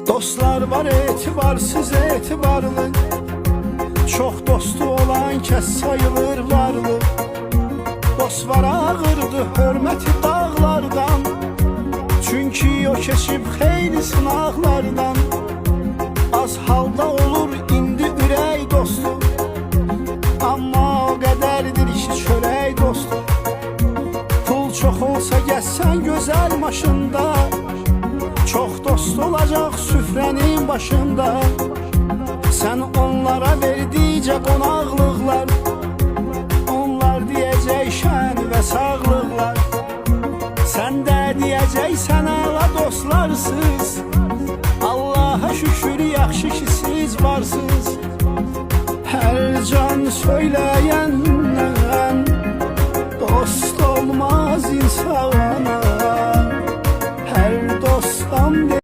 Dostlar var etibarsız etibarlı, çok dostu olan kes sayılır varlı. Dost var ağırdı hürmeti dağlardan, çünkü o keçib xeyli sınaqlardan. Az halda olur indi ürək dostu, amma o qədərdir ki çörək dostu. Pul çox olsa gəzsən gözəl maşında, çox dost olacaq süfrənin başında. Sən onlara verdikcə qonaqlıqlar, onlar deyəcək şən və sağlıqlar. Sən də deyəcəksən əla dostlarsız, Allaha şükür yaxşı ki siz varsınız. Hər can söyləyəndən dost olmaz insana.